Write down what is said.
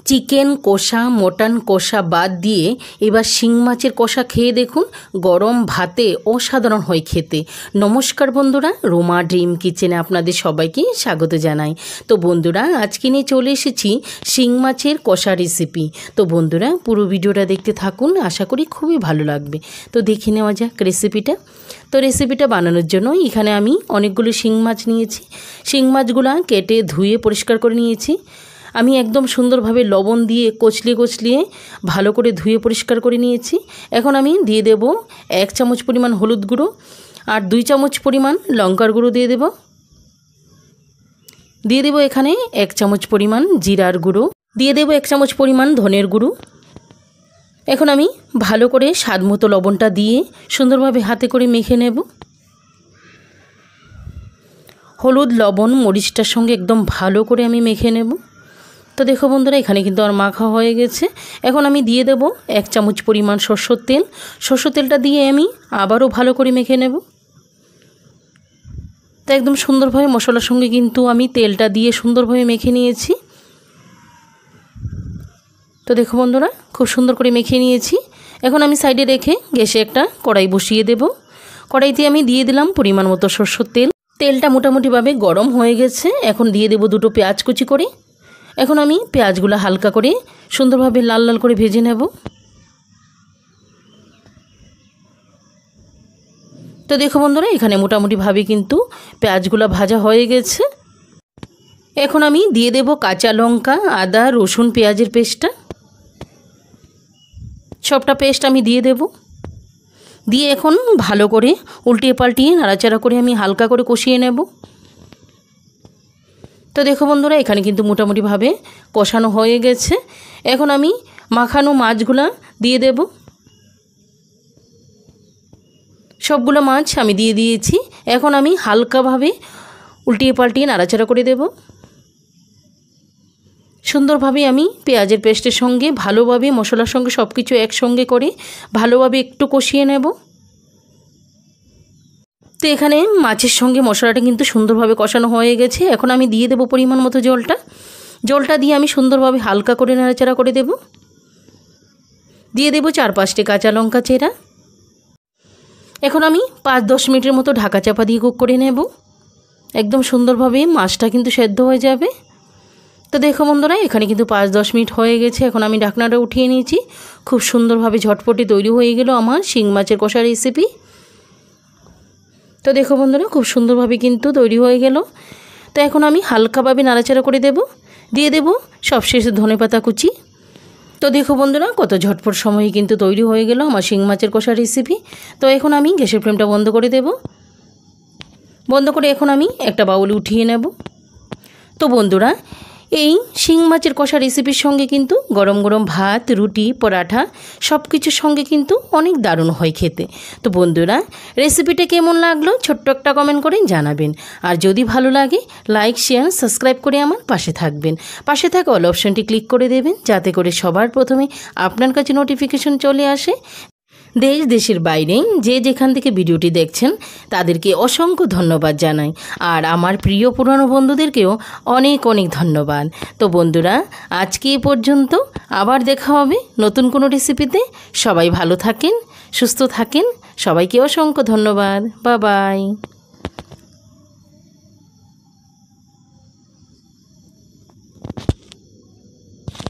Chicken কষা mutton কষা বাদ দিয়ে এবার শিং মাছের কষা খেয়ে দেখুন, গরম ভাতে অসাধারণ হয় খেতে। নমস্কার বন্ধুরা, রোমা ড্রিম কিচেনে আপনাদের সবাইকে স্বাগত জানাই। তো বন্ধুরা, আজকে নিয়ে চলে এসেছি শিং মাছের কষা রেসিপি। তো বন্ধুরা, পুরো ভিডিওটা দেখতে থাকুন, আশা করি খুবই ভালো লাগবে। তো দেখে নেওয়া যাক রেসিপিটা। তো রেসিপিটা বানানোর জন্য এখানে আমি অনেকগুলো শিং মাছ নিয়েছি। শিং মাছগুলো কেটে ধুয়ে পরিষ্কার করে নিয়েছি। আমি একদম সুন্দরভাবে লবণ দিয়ে কচলিয়ে ভালো করে ধুয়ে পরিষ্কার করে নিয়েছি। এখন আমি দিয়ে দেব 1 চামচ পরিমাণ হলুদ গুঁড়ো আর 2 চামচ পরিমাণ লঙ্কার গুঁড়ো দিয়ে দেব এখানে 1 চামচ পরিমাণ জিরার গুঁড়ো, দিয়ে দেব 1 চামচ পরিমাণ ধনের গুঁড়ো। এখন আমি ভালো করে স্বাদ মতো লবণটা দিয়ে সুন্দরভাবে হাতে করে মেখে নেব। হলুদ লবণ মরিচটার সঙ্গে একদম ভালো করে আমি মেখে নেব। তো দেখো বন্ধুরা, এখানে কিন্তু আর মাখা হয়ে গেছে। এখন আমি দিয়ে দেব 1 চামচ পরিমাণ সরষের তেল। সরষের তেলটা দিয়ে আমি আবারও ভালো করে মেখে নেব। তো একদম সুন্দরভাবে মশলার সঙ্গে কিন্তু আমি তেলটা দিয়ে সুন্দরভাবে মেখে নিয়েছি। তো দেখো বন্ধুরা, খুব সুন্দর করে মেখে নিয়েছি। এখন আমি সাইডে রেখে গ্যাসে একটা কড়াই বসিয়ে দেব। কড়াইতে আমি দিয়ে দিলাম পরিমাণ মতো সরষের তেল। তেলটা মোটামুটিভাবে গরম হয়ে গেছে। এখন দিয়ে দেব 2টো পেঁয়াজ কুচি করে। এখন আমি পেঁয়াজগুলো হালকা করে সুন্দরভাবে লাল লাল করে ভেজে নেব। তো দেখো বন্ধুরা, এখানে মোটামুটিভাবে কিন্তু পেঁয়াজগুলো ভাজা হয়ে গেছে। এখন আমি দিয়ে দেব কাঁচা লঙ্কা, আদা, রসুন, পেঁয়াজের পেস্টটা। সবটা পেস্ট আমি দিয়ে দেব। দিয়ে এখন ভালো করে উল্টিয়ে পাল্টিয়ে নাড়াচাড়া করে আমি হালকা করে কষিয়ে নেব। তো দেখো বন্ধুরা, এখানে কিন্তু মোটামুটিভাবে কষানো হয়ে গেছে। এখন আমি মাখানো মাছগুলো দিয়ে দেব। সবগুলো মাছ আমি দিয়ে দিয়েছি। এখন আমি হালকাভাবে উল্টিয়ে পাল্টিয়ে নাড়াচাড়া করে দেব। সুন্দরভাবে আমি পেঁয়াজের পেস্টের সঙ্গে ভালোভাবে মশলার সঙ্গে সব কিছু একসঙ্গে করে ভালোভাবে একটু কষিয়ে নেব। তো এখানে মাছের সঙ্গে মশলাটা কিন্তু সুন্দরভাবে কষানো হয়ে গেছে। এখন আমি দিয়ে দেব পরিমাণ মতো জলটা দিয়ে আমি সুন্দরভাবে হালকা করে নাড়াচাড়া করে দেব। দিয়ে দেব 4-5টি কাঁচা লঙ্কা চেরা। এখন আমি 5-10 মিনিটের মতো ঢাকা চাপা দিয়ে কুক করে নেব। একদম সুন্দরভাবে মাছটা কিন্তু সেদ্ধ হয়ে যাবে। তো দেখো বন্ধুরা, এখানে কিন্তু 5-10 মিনিট হয়ে গেছে। এখন আমি ঢাকনাটা উঠিয়ে নিয়েছি। খুব সুন্দরভাবে ঝটপটে তৈরি হয়ে গেল আমার শিং মাছের কষা রেসিপি। তো দেখো বন্ধুরা, খুব সুন্দরভাবে কিন্তু তৈরি হয়ে গেল। তো এখন আমি হালকাভাবে নাড়াচাড়া করে দেব। দিয়ে দেব সবশেষে ধনেপাতা কুচি। তো দেখো বন্ধুরা, কত ঝটপট সময়ে কিন্তু তৈরি হয়ে গেল আমার শিং মাছের কষা রেসিপি। তো এখন আমি গ্যাসের ফ্লেমটা বন্ধ করে দেব। বন্ধ করে এখন আমি একটা বাউলে উঠিয়ে নেব। তো বন্ধুরা, এই শিং মাছের কষা রেসিপির সঙ্গে কিন্তু গরম গরম ভাত, রুটি, পরাঠা সব কিছুর সঙ্গে কিন্তু অনেক দারুণ হয় খেতে। তো বন্ধুরা, রেসিপিটা কেমন লাগলো ছোট্ট একটা কমেন্ট করে জানাবেন। আর যদি ভালো লাগে লাইক, শেয়ার, সাবস্ক্রাইব করে আমার পাশে থাকবেন। পাশে থাকা অল অপশনটি ক্লিক করে দেবেন, যাতে করে সবার প্রথমে আপনার কাছে নোটিফিকেশন চলে আসে। দেশের বাইরে যে যেখান থেকে ভিডিওটি দেখছেন তাদেরকে অসংখ্য ধন্যবাদ জানাই। আর আমার প্রিয় পুরনো বন্ধুদেরকেও অনেক অনেক ধন্যবাদ। তো বন্ধুরা, আজকে এ পর্যন্ত। আবার দেখা হবে নতুন কোনো রেসিপিতে। সবাই ভালো থাকেন, সুস্থ থাকেন। সবাইকে অসংখ্য ধন্যবাদ। Bye bye.